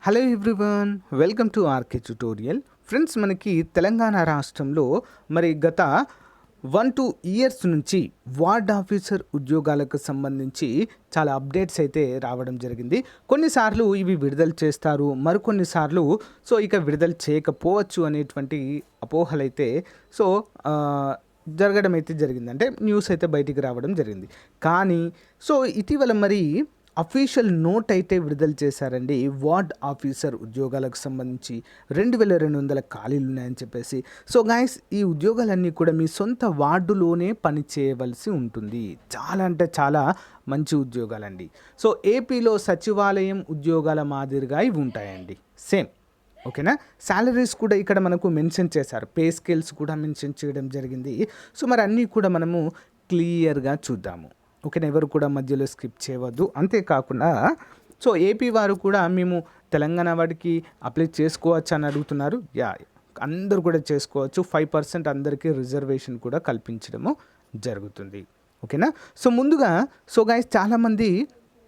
Hello everyone, welcome to RK tutorial. Friends, మనకి తెలంగాణ రాష్ట్రంలో మరి గత 1-2 ఇయర్స్ నుంచి వార్డ్ ఆఫీసర్ ఉద్యోగాలకు సంబంధించి చాలా అప్డేట్స్ అయితే రావడం జరిగింది. కొన్నిసార్లు ఇవి విడుదల చేస్తారు, మరికొన్నిసార్లు ఇక విడుదల చేయకపోవచ్చు అనేటువంటి అపోహలైతే జరగడం అయితే జరిగింది. అంటే న్యూస్ అయితే బయటికి రావడం జరిగింది. కానీ ఇటీవల మరి అఫీషియల్ నోట్ అయితే విడుదల చేశారండి. వార్డ్ ఆఫీసర్ ఉద్యోగాలకు సంబంధించి 2200 ఖాళీలు ఉన్నాయని చెప్పేసి. గాయస్, ఈ ఉద్యోగాలన్నీ కూడా మీ సొంత వార్డులోనే పని చేయవలసి ఉంటుంది. చాలా అంటే చాలా మంచి ఉద్యోగాలండి. ఏపీలో సచివాలయం ఉద్యోగాల మాదిరిగా ఇవి ఉంటాయండి, సేమ్. ఓకేనా. శాలరీస్ కూడా ఇక్కడ మనకు మెన్షన్ చేశారు, పే స్కేల్స్ కూడా మెన్షన్ చేయడం జరిగింది. మరి అన్నీ కూడా మనము క్లియర్గా చూద్దాము. ఓకేనా, ఎవరు కూడా మధ్యలో స్కిప్ చేయవద్దు. అంతేకాకుండా ఏపీ వారు కూడా మేము తెలంగాణ వాడికి అప్లై చేసుకోవచ్చు అని అడుగుతున్నారు. అందరూ కూడా చేసుకోవచ్చు. 5% అందరికీ రిజర్వేషన్ కూడా కల్పించడము జరుగుతుంది. ఓకేనా. ముందుగా గైస్, చాలామంది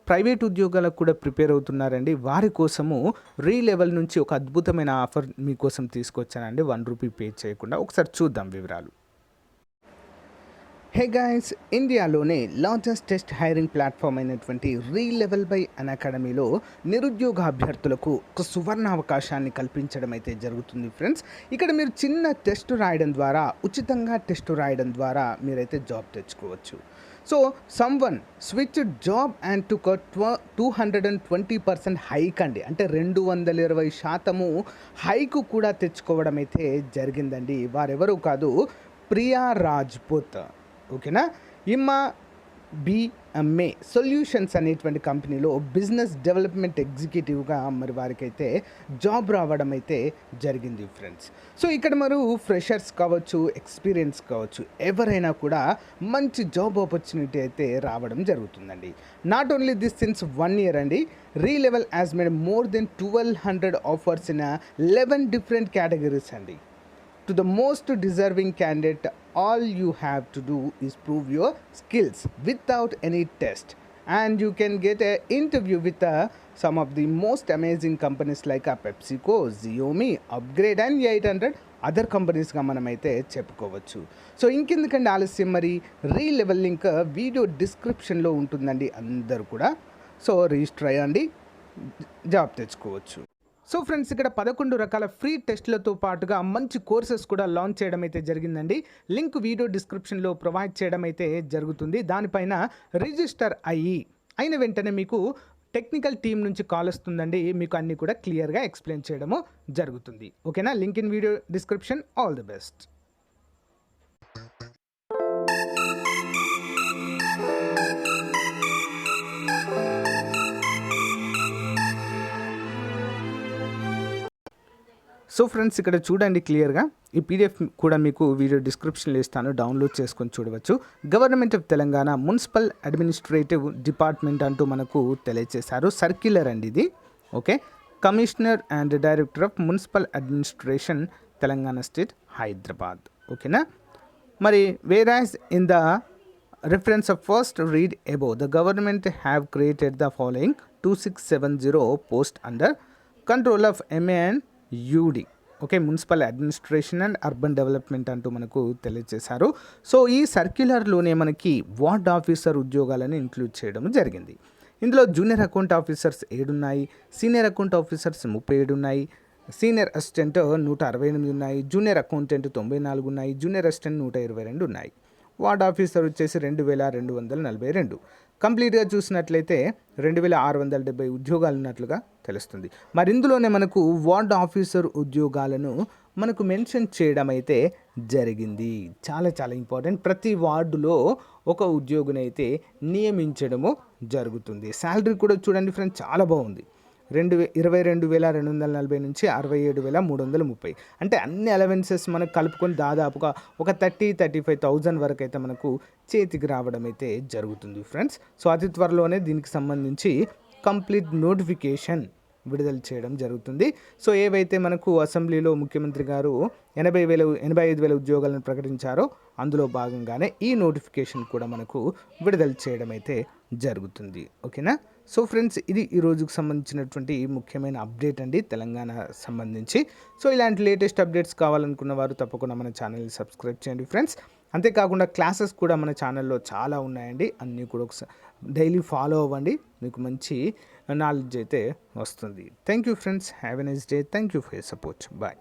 ప్రైవేట్ ఉద్యోగాలకు కూడా ప్రిపేర్ అవుతున్నారండి. వారి కోసము రీలెవెల్ నుంచి ఒక అద్భుతమైన ఆఫర్ మీకోసం తీసుకొచ్చానండి, ₹1 పే చేయకుండా. ఒకసారి చూద్దాం వివరాలు. హే గైస్, ఇండియాలోనే లార్జెస్ట్ టెస్ట్ హైరింగ్ ప్లాట్ఫామ్ అయినటువంటి రీలెవెల్ బై అకాడమీలో నిరుద్యోగ అభ్యర్థులకు ఒక సువర్ణ అవకాశాన్ని కల్పించడం అయితే జరుగుతుంది. ఫ్రెండ్స్, ఇక్కడ మీరు చిన్న టెస్ట్ రాయడం ద్వారా, ఉచితంగా టెస్ట్ రాయడం ద్వారా మీరైతే జాబ్ తెచ్చుకోవచ్చు. Someone switch job and took 220% hike అండి, అంటే 220% హైక్ కూడా తెచ్చుకోవడం అయితే జరిగిందండి. వారెవరూ కాదు, ప్రియా రాజ్పుత్. ఓకేనా. BMA సొల్యూషన్స్ అనేటువంటి కంపెనీలో బిజినెస్ డెవలప్మెంట్ ఎగ్జిక్యూటివ్గా మరి వారికైతే జాబ్ రావడం అయితే జరిగింది. ఫ్రెండ్స్, ఇక్కడ మరి ఫ్రెషర్స్ కావచ్చు, ఎక్స్పీరియన్స్ కావచ్చు, ఎవరైనా కూడా మంచి జాబ్ ఆపర్చునిటీ అయితే రావడం జరుగుతుందండి. Not only this since 1 year అండి, రీలెవెల్ has made more than 1200 offers in 11 different categories అండి. To the most deserving candidate, all you have to do is prove your skills without any test, and you can get an interview with some of the most amazing companies like Tspsc, Xiaomi, Upgrade and 800 other కంపెనీస్గా మనమైతే చెప్పుకోవచ్చు. ఇంకెందుకంటే ఆలస్యం, మరి రీలెవెల్ link video డిస్క్రిప్షన్లో ఉంటుందండి. అందరూ కూడా register అయ్యండి, job తెచ్చుకోవచ్చు. ఫ్రెండ్స్, ఇక్కడ 11 రకాల ఫ్రీ టెస్ట్లతో పాటుగా మంచి కోర్సెస్ కూడా లాంచ్ చేయడం అయితే జరిగిందండి. లింక్ వీడియో డిస్క్రిప్షన్లో ప్రొవైడ్ చేయడం అయితే జరుగుతుంది. దానిపైన రిజిస్టర్ అయిన వెంటనే మీకు టెక్నికల్ టీం నుంచి కాల్ వస్తుందండి. మీకు అన్నీ కూడా క్లియర్గా ఎక్స్ప్లెయిన్ చేయడము జరుగుతుంది. ఓకేనా. Link in video description. All the best. Friends, ఇక్కడ చూడండి క్లియర్గా. ఈ PDF కూడా మీకు వీడియో డిస్క్రిప్షన్లో ఇస్తాను, డౌన్లోడ్ చేసుకొని చూడవచ్చు. Government of Telangana municipal administrative department అంటూ మనకు తెలియజేశారు. సర్క్యులర్ అండి ఇది. Okay. Commissioner and director of municipal administration, Telangana state, Hyderabad. ఓకేనా. మరి వేరాజ్ in the reference of first read above, the government have created the following 2670 post under control of MA and UD. Okay, municipal administration and urban development అంటూ మనకు తెలియజేశారు. ఈ సర్క్యులర్లోనే మనకి ward officer ఉద్యోగాలను include చేయడం జరిగింది. ఇందులో జూనియర్ అకౌంట్ ఆఫీసర్స్ 7 ఉన్నాయి, సీనియర్ అకౌంట్ ఆఫీసర్స్ 37 ఉన్నాయి, సీనియర్ అసిస్టెంట్ 168 ఉన్నాయి, జూనియర్ అకౌంటెంట్ 94 ఉన్నాయి, జూనియర్ అసిస్టెంట్ 122 ఉన్నాయి. వార్డ్ ఆఫీసర్ వచ్చేసి 2242. కంప్లీట్గా చూసినట్లయితే 2670 ఉద్యోగాలు ఉన్నట్లుగా తెలుస్తుంది. మరి ఇందులోనే మనకు వార్డ్ ఆఫీసర్ ఉద్యోగాలను మనకు మెన్షన్ చేయడం అయితే జరిగింది. చాలా చాలా ఇంపార్టెంట్. ప్రతి వార్డులో ఒక ఉద్యోగిని అయితే నియమించడము జరుగుతుంది. శాలరీ కూడా చూడండి ఫ్రెండ్స్, చాలా బాగుంది. 22,240 నుంచి 67,330. అంటే అన్ని అలవెన్సెస్ మనకు కలుపుకొని దాదాపుగా ఒక 30,35,000 వరకు అయితే మనకు చేతికి రావడం అయితే జరుగుతుంది ఫ్రెండ్స్. అతి త్వరలోనే దీనికి సంబంధించి కంప్లీట్ నోటిఫికేషన్ విడుదల చేయడం జరుగుతుంది. సో ఏవైతే మనకు అసెంబ్లీలో ముఖ్యమంత్రి గారు 85,000 ఉద్యోగాలను ప్రకటించారో అందులో భాగంగానే ఈ నోటిఫికేషన్ కూడా మనకు విడుదల చేయడం అయితే జరుగుతుంది. ఓకేనా. సో ఫ్రెండ్స్, ఇది ఈ రోజుకు సంబంధించినటువంటి ముఖ్యమైన అప్డేట్ అండి తెలంగాణ సంబంధించి. సో ఇలాంటి లేటెస్ట్ అప్డేట్స్ కావాలనుకున్న వారు తప్పకుండా మన ఛానల్ని సబ్స్క్రైబ్ చేయండి ఫ్రెండ్స్. అంతేకాకుండా క్లాసెస్ కూడా మన ఛానల్లో చాలా ఉన్నాయండి. అన్నీ కూడా ఒకసారి డైలీ ఫాలో అవ్వండి, మీకు మంచి నాలెడ్జ్ అయితే వస్తుంది. Thank you friends, have a nice day. Thank you for your support. Bye.